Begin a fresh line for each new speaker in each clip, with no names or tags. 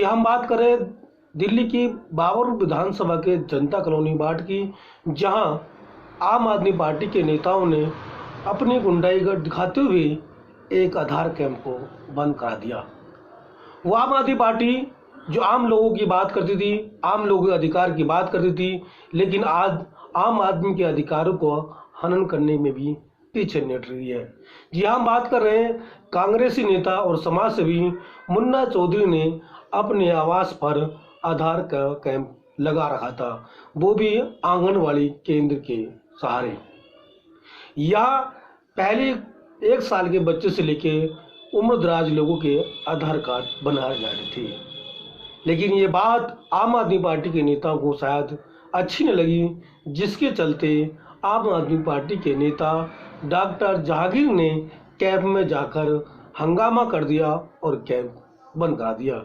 जी हम बात करें दिल्ली की बाबर विधानसभा के जनता कॉलोनी वार्ड की, जहां आम आदमी पार्टी के नेताओं ने अपनी गुंडाईगर्द दिखाते हुए एक आधार कैंप को बंद करा दिया। वो आम आदमी पार्टी जो आम लोगों की बात करती थी, आम लोगों के अधिकार की बात करती थी, लेकिन आज आम आदमी के अधिकारों को हनन करने में भी पीछे नहीं हट रही है। जी हम बात कर रहे हैं कांग्रेसी नेता और समाज सेवी मुन्ना चौधरी ने अपने आवास पर आधार का कैंप लगा रखा था, वो भी आंगनवाड़ी केंद्र के सहारे। यहाँ पहले 1 साल के बच्चे से लेके उम्रदराज लोगों के आधार कार्ड बनाए जा रहे थे, लेकिन ये बात आम आदमी पार्टी के नेताओं को शायद अच्छी न लगी, जिसके चलते आम आदमी पार्टी के नेता डॉक्टर जहांगीर ने कैंप में जाकर हंगामा कर दिया और कैंप बंद करा दिया।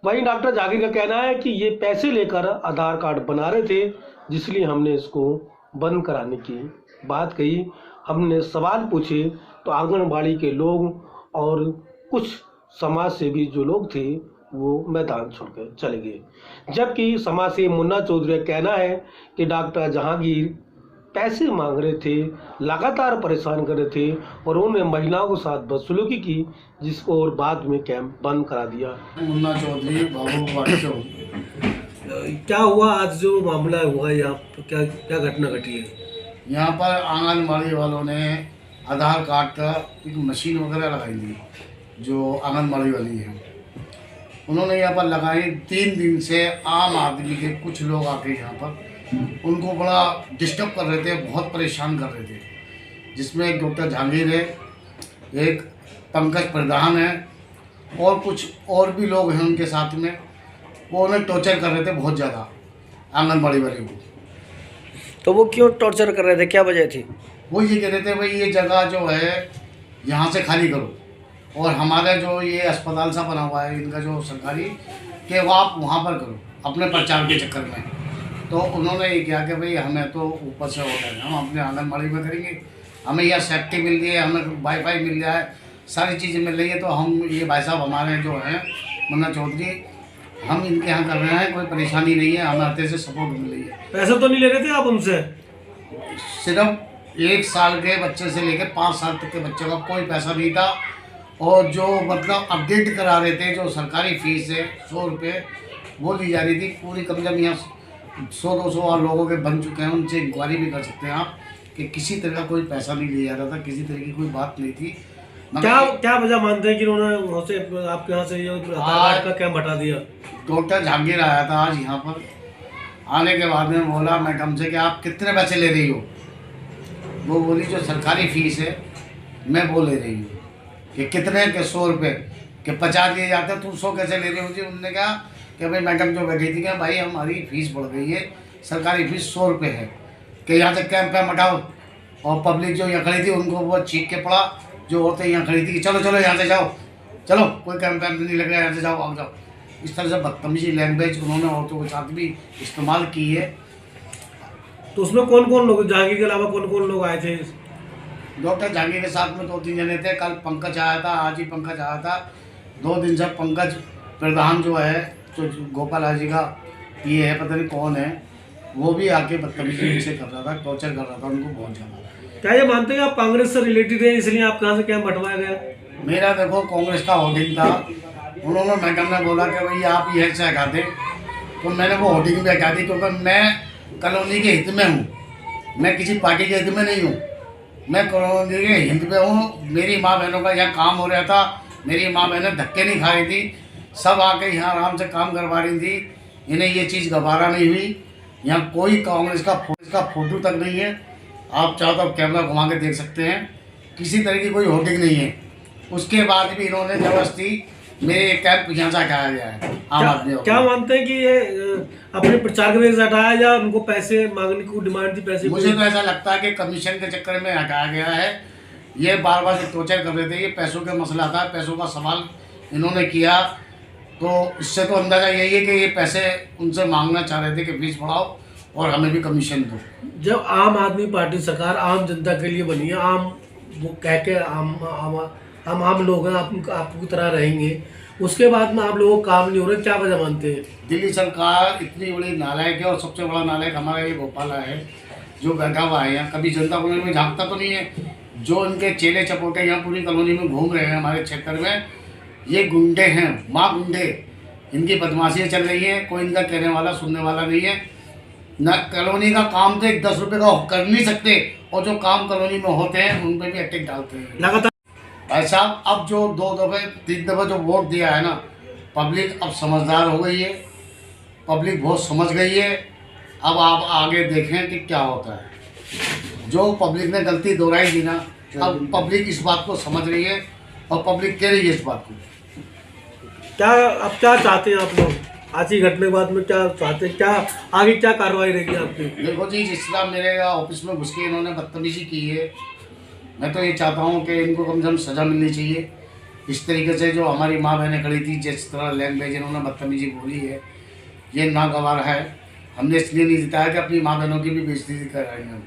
वहीं डॉक्टर जहांगीर का कहना है कि ये पैसे लेकर आधार कार्ड बना रहे थे, जिसलिए हमने इसको बंद कराने की बात कही। हमने सवाल पूछे तो आंगनबाड़ी के लोग और कुछ समाज सेवी जो लोग थे वो मैदान छोड़कर चले गए, जबकि समाज सेवी मुन्ना चौधरी का कहना है कि डॉक्टर जहांगीर पैसे मांग रहे थे, लगातार परेशान कर रहे थे और उन्होंने महिलाओं के साथ बदसलूकी की, जिसको और बाद में कैंप बंद करा दिया।
मुन्ना चौधरी बाबू
क्या हुआ आज जो मामला हुआ, यहाँ क्या क्या घटना घटी है?
यहाँ पर आंगनबाड़ी वालों ने आधार कार्ड का एक मशीन वगैरह लगाई थी, जो आंगनबाड़ी वाली है उन्होंने यहाँ पर लगाई। 3 दिन से आम आदमी के कुछ लोग आके यहाँ पर उनको बड़ा डिस्टर्ब कर रहे थे, बहुत परेशान कर रहे थे, जिसमें एक डॉक्टर जहांगीर है, एक पंकज प्रधान है और कुछ और भी लोग हैं उनके साथ में। वो उन्हें टॉर्चर कर रहे थे बहुत ज़्यादा आंगनबाड़ी वाले को।
तो वो क्यों टॉर्चर कर रहे थे, क्या वजह थी?
वो ये कह रहे थे भाई ये जगह जो है यहाँ से खाली करो और हमारा जो ये अस्पताल सा बना हुआ है इनका जो सरकारी, कि वो आप वहाँ पर करो अपने प्रचार के चक्कर में। तो उन्होंने ये किया कि भाई हमें तो ऊपर से ऑर्डर है, हम अपने आंगनबाड़ी में करेंगे, हमें यहाँ सेफ्टी मिल रही है, हमें वाईफाई मिल रहा है, सारी चीज़ें मिल रही है, तो हम ये भाई साहब हमारे जो हैं मुन्ना चौधरी, हम इनके यहाँ कर रहे हैं, कोई परेशानी नहीं है, हमें आते से सपोर्ट मिल रही है।
पैसा तो नहीं ले रहे थे आप उनसे?
सिर्फ 1 साल के बच्चे से लेकर 5 साल तक के बच्चों का कोई पैसा नहीं था, और जो मतलब अपडेट करा रहे थे, जो सरकारी फीस है 100 रुपये वो ली जा रही थी पूरी। कम से कम यहाँ 100-200 और लोगों के बन चुके हैं, उनसे इंक्वायरी भी कर सकते हैं आप कि किसी तरह का कोई पैसा नहीं लिया जा रहा था, किसी तरह की कोई बात नहीं थी।
क्या वजह मानते हैं कि उन्होंने आपके यहाँ से ये आधार कार्ड का कैंप हटा दिया?
डॉक्टर जहांगीर आया था आज यहाँ पर, आने के बाद में बोला मैडम से कि आप कितने पैसे ले रही हो। वो बोली जो सरकारी फीस है मैं वो ले रही हूँ। कि कितने के 100 रुपये के 50 दिए जाते हैं, तू 100 कैसे ले रही हो जी? उन्होंने कहा कि भाई मैडम जो बैठी थी कि भाई हमारी फ़ीस बढ़ गई है, सरकारी फ़ीस 100 रुपये है, कि यहाँ से कैंप पे मटाओ। और पब्लिक जो यहाँ खड़ी थी उनको वो चीख के पड़ा, जो औरतें यहाँ खड़ी थी कि चलो चलो यहाँ से जाओ, चलो कोई कैंप नहीं लग रहा है, यहाँ से जाओ, आओ जाओ। इस तरह से बदतमीजी लैंग्वेज उन्होंने औरतों के साथ भी इस्तेमाल की है।
तो उसमें कौन कौन लोग, जहांगीर के अलावा कौन कौन लोग आए थे?
डॉक्टर जहांगीर के साथ में 2-3 जने थे। कल पंकज आया था, आज ही पंकज आया था। 2 दिन से पंकज प्रधान जो है, तो गोपाल जी का ये है, पता नहीं कौन है, वो भी आके बदतमीजी से कर रहा था, टॉर्चर कर रहा था उनको बहुत ज़्यादा।
क्या ये मानते हैं आप कांग्रेस से रिलेटेड है, इसलिए आप कहाँ से कैंप हटवाया गया?
मेरा देखो कांग्रेस का होर्डिंग था, उन्होंने मैडम ने बोला कि भाई आप ये से हटा दें, तो मैंने वो होर्डिंग भी हटा दी, क्योंकि मैं कॉलोनी के हित में हूँ, मैं किसी पार्टी के हित में नहीं हूँ, मैं कॉलोनी के हित में हूँ। मेरी माँ बहनों का यहाँ काम हो रहा था, मेरी माँ बहनें धक्के नहीं खा रही थी, सब आके यहाँ आराम से काम करवा रही थी, इन्हें ये चीज़ गवारा नहीं हुई। यहाँ कोई कांग्रेस का फोटो तक नहीं है, आप चाहो तो आप कैमरा घुमा के देख सकते हैं, किसी तरह की कोई होर्डिंग नहीं है। उसके बाद भी इन्होंने जबरदस्ती मेरे कैंप यहाँ से हटाया गया है आम आदमी।
क्या मानते हैं कि ये अपने प्रचार के वजह से हटाया या उनको पैसे मांगने की डिमांड थी? पैसे
मुझे तो ऐसा लगता है कि कमीशन के चक्कर में हटाया गया है। ये बार बार जो टॉर्चर कर रहे थे, ये पैसों का मसला था, पैसों का सवाल इन्होंने किया, तो इससे तो अंदाज़ा यही है कि ये पैसे उनसे मांगना चाह रहे थे कि फीस बढ़ाओ और हमें भी कमीशन दो।
जब आम आदमी पार्टी सरकार आम जनता के लिए बनी है, आम वो कह के आम लोग हैं, आपकी तरह रहेंगे, उसके बाद में आप लोगों को काम नहीं हो रहा, क्या वजह मानते हैं?
दिल्ली सरकार इतनी बड़ी नालायक है और सबसे बड़ा नालायक हमारा ये भोपाल है जो बैठा हुआ है यहाँ, कभी जनता कॉलोनी में झांकता तो नहीं है। जो इनके चेले चपोटे यहाँ पूरी कॉलोनी में घूम रहे हैं हमारे क्षेत्र में, ये गुंडे हैं, माँ गुंडे। इनकी बदमाशियाँ चल रही हैं, कोई इनका कहने वाला सुनने वाला नहीं है। न कॉलोनी का काम तो 10 रुपये का कर नहीं सकते, और जो काम कॉलोनी में होते हैं उन पर भी अटैक डालते हैं
लगातार।
भाई साहब, अब जो 2 दफ़े 3 दफ़े जो वोट दिया है ना, पब्लिक अब समझदार हो गई है, पब्लिक बहुत समझ गई है। अब आप आगे देखें कि क्या होता है। जो पब्लिक ने गलती दोहराई थी ना, अब पब्लिक इस बात को समझ रही है और पब्लिक कह रही है इस बात को।
क्या अब क्या चाहते हैं आप लोग आज ही घटने के बाद में, क्या चाहते हैं, क्या आगे क्या कार्रवाई रहेगी आपकी?
देखो जी, जिस तरह मेरे ऑफिस में घुस के इन्होंने बदतमीजी की है, मैं तो ये चाहता हूँ कि इनको कम से कम सज़ा मिलनी चाहिए। इस तरीके से जो हमारी माँ बहनें खड़ी थी, जिस तरह लैंग्वेज इन्होंने बदतमीजी बोली है, ये नागवार है। हमने इसलिए नहीं जिताया कि अपनी माँ बहनों की भी बेइज्जती कराएंगे हम।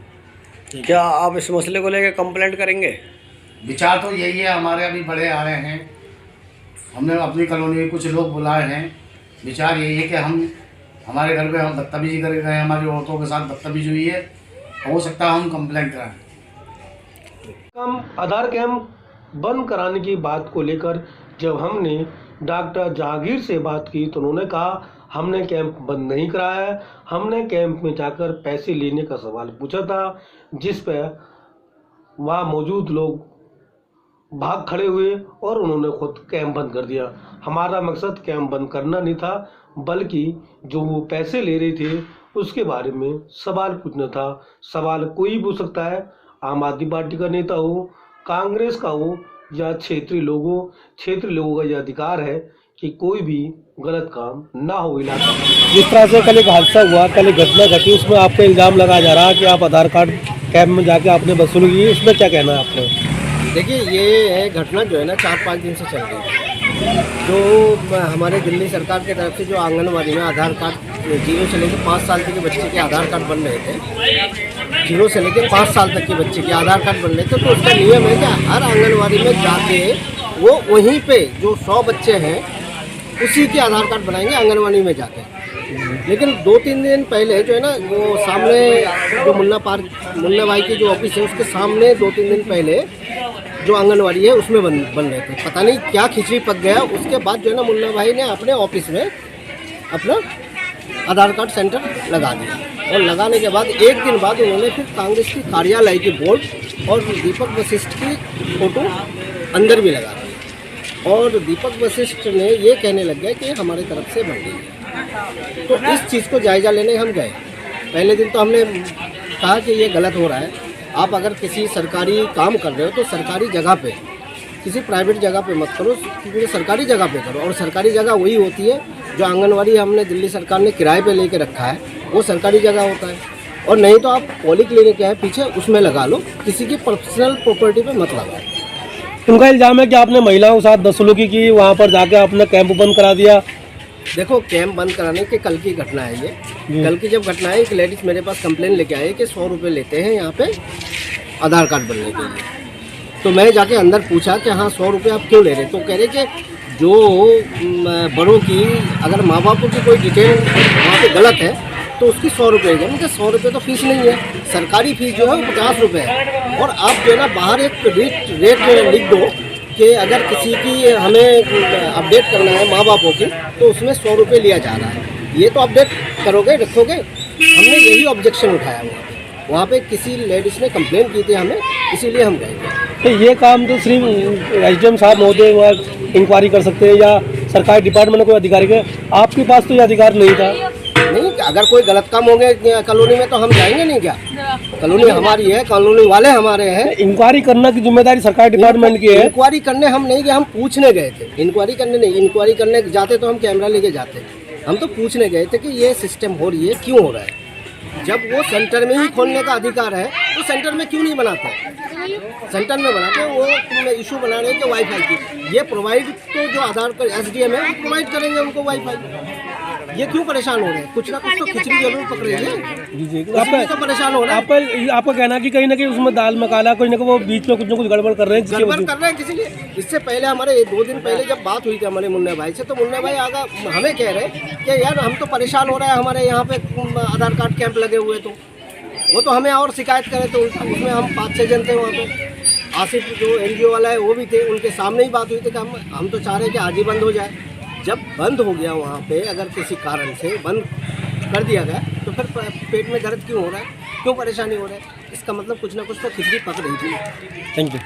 क्या आप इस मसले को लेकर कंप्लेंट करेंगे?
विचार तो यही है, हमारे अभी बड़े आ रहे हैं, हमने अपनी कॉलोनी में कुछ लोग बुलाए हैं। विचार यही है कि हमारे घर पे हम बदतमीजी कर गए, हमारी औरतों के साथ बदतमीजी हुई है, हो सकता है हम कंप्लेंट कराएं।
आधार कैंप बंद कराने की बात को लेकर जब हमने डॉक्टर जहांगीर से बात की तो उन्होंने कहा हमने कैंप बंद नहीं कराया है, हमने कैंप में जाकर पैसे लेने का सवाल पूछा था, जिस पर वहाँ मौजूद लोग भाग खड़े हुए और उन्होंने खुद कैंप बंद कर दिया। हमारा मकसद कैंप बंद करना नहीं था, बल्कि जो वो पैसे ले रहे थे उसके बारे में सवाल पूछना था। सवाल कोई पूछ सकता है, आम आदमी पार्टी का नेता हो, कांग्रेस का हो या क्षेत्रीय लोगों का यह अधिकार है कि कोई भी गलत काम ना हो इलाका में। जिस तरह से कल एक हादसा हुआ, कल एक घटना घटी, उसमें आप पे इल्ज़ाम लगाया जा रहा है कि आप आधार कार्ड कैंप में जाके आपने वसूली की, इसमें क्या कहना है आपको?
देखिए, ये घटना जो है ना 4-5 दिन से चल रही है। जो हमारे दिल्ली सरकार की तरफ से जो आंगनवाड़ी में आधार कार्ड 0 से लेकर 5 साल तक के बच्चे के आधार कार्ड बन रहे थे, 0 से लेकर 5 साल तक के बच्चे के आधार कार्ड बन रहे थे, तो उसका नियम है कि हर आंगनवाड़ी में जाके वो वहीं पे जो 100 बच्चे हैं उसी के आधार कार्ड बनाएंगे आंगनवाड़ी में जाके। लेकिन 2-3 दिन पहले जो है ना, वो सामने जो मुन्ना भाई की जो ऑफिस है उसके सामने 2-3 दिन पहले जो आंगनवाड़ी है उसमें बन रहे थे। पता नहीं क्या खिचड़ी पक गया, उसके बाद जो है ना मुन्ना भाई ने अपने ऑफिस में अपना आधार कार्ड सेंटर लगा दिया, और लगाने के बाद 1 दिन बाद उन्होंने फिर कांग्रेस की कार्यालय की बोर्ड और दीपक वशिष्ठ की फ़ोटो अंदर भी लगा दी, और दीपक वशिष्ठ ने ये कहने लग गया कि हमारे तरफ से बन गई है। तो इस चीज़ को जायज़ा लेने हम गए। पहले दिन तो हमने कहा कि ये गलत हो रहा है, आप अगर किसी सरकारी काम कर रहे हो तो सरकारी जगह पे, किसी प्राइवेट जगह पे मत करो, क्योंकि सरकारी जगह पे करो। और सरकारी जगह वही होती है जो आंगनवाड़ी हमने दिल्ली सरकार ने किराए पे लेके रखा है, वो सरकारी जगह होता है। और नहीं तो आप पोलिंग क्लिनिक है पीछे, उसमें लगा लो, किसी की पर्सनल प्रॉपर्टी पे मत लगाओ।
उनका इल्ज़ाम है कि आपने महिलाओं के साथ बदसलूकी की, वहाँ पर जाके आपने कैंप बंद करा दिया।
देखो, कैंप बंद कराने के कल की घटना है ये। कल की जब घटना है, एक लेडीज़ मेरे पास कंप्लेन लेके आई कि 100 रुपये लेते हैं यहाँ पे आधार कार्ड बनने के लिए। तो मैं जाके अंदर पूछा कि हाँ 100 रुपये आप क्यों ले रहे? तो कह रहे कि जो बड़ों की अगर माँ बापों की कोई डिटेल वहाँ पे गलत है तो उसकी 100 रुपये है। मुझे 100 रुपये तो फीस नहीं है, सरकारी फीस जो है वो 50 रुपये है। और आप जो है ना बाहर एक रेट लिख दो कि अगर किसी की हमें अपडेट करना है माँ बापों की, तो उसमें 100 रुपये लिया जा रहा है। ये तो अपडेट करोगे, रखोगे? हमने यही ऑब्जेक्शन उठाया वहाँ पे किसी लेडीज़ ने कंप्लेन की थी हमें, इसीलिए हम गए थे।
तो ये काम तो सिर्फ एसडीएम साहब महोदय वहाँ इंक्वायरी कर सकते हैं या सरकारी डिपार्टमेंट में कोई अधिकारी के, आपके पास तो ये अधिकार नहीं था।
नहीं, अगर कोई गलत काम हो गया कॉलोनी में तो हम जाएंगे नहीं क्या? कॉलोनी हमारी है, कॉलोनी वाले हमारे हैं।
इंक्वायरी करने की जिम्मेदारी सरकारी डिपार्टमेंट की है।
इंक्वायरी करने हम नहीं गए, हम पूछने गए थे। इंक्वायरी करने नहीं, इंक्वायरी करने जाते तो हम कैमरा लेके जाते, हम तो पूछने गए थे कि ये सिस्टम हो रही है, क्यों हो रहा है। जब वो सेंटर में ही खोलने का अधिकार है तो सेंटर में क्यों नहीं बनाते? सेंटर में बनाते, वो इशू बना रहे हैं कि वाईफाई की। ये प्रोवाइड तो जो आधार कार्ड एसडीएम है वो प्रोवाइड करेंगे उनको वाईफाई। ये क्यों परेशान हो रहे हैं? कुछ ना कुछ तो खिचड़ी जरूर पक रही है,
जी जी
इसलिए तो परेशान हो रहे हैं।
आपका कहना कि कहीं ना कहीं उसमें दाल मकाला कोई ना कोई वो बीच में कुछ ना कुछ गड़बड़ कर रहे हैं जिसकी
गड़बड़
वजह
कर रहे हैं किसी लिए। इससे पहले हमारे 2 दिन पहले जब बात हुई थी हमारे मुन्ना भाई से, तो मुन्ना भाई आगा हमें कह रहे कि यार हम तो परेशान हो रहे हैं, हमारे यहाँ पे आधार कार्ड कैंप लगे हुए, तो वो तो हमें और शिकायत करे तो उल्टा। उसमें हम 5-6 जन थे वहाँ पे, आसिफ जो NGO वाला है वो भी थे, उनके सामने ही बात हुई थी कि हम तो चाह रहे हैं कि आज ही बंद हो जाए। जब बंद हो गया वहाँ पे, अगर किसी कारण से बंद कर दिया गया तो फिर पेट में दर्द क्यों हो रहा है, क्यों परेशानी हो रहा है? इसका मतलब कुछ ना कुछ तो खिचड़ी पक रही थी।
Thank you.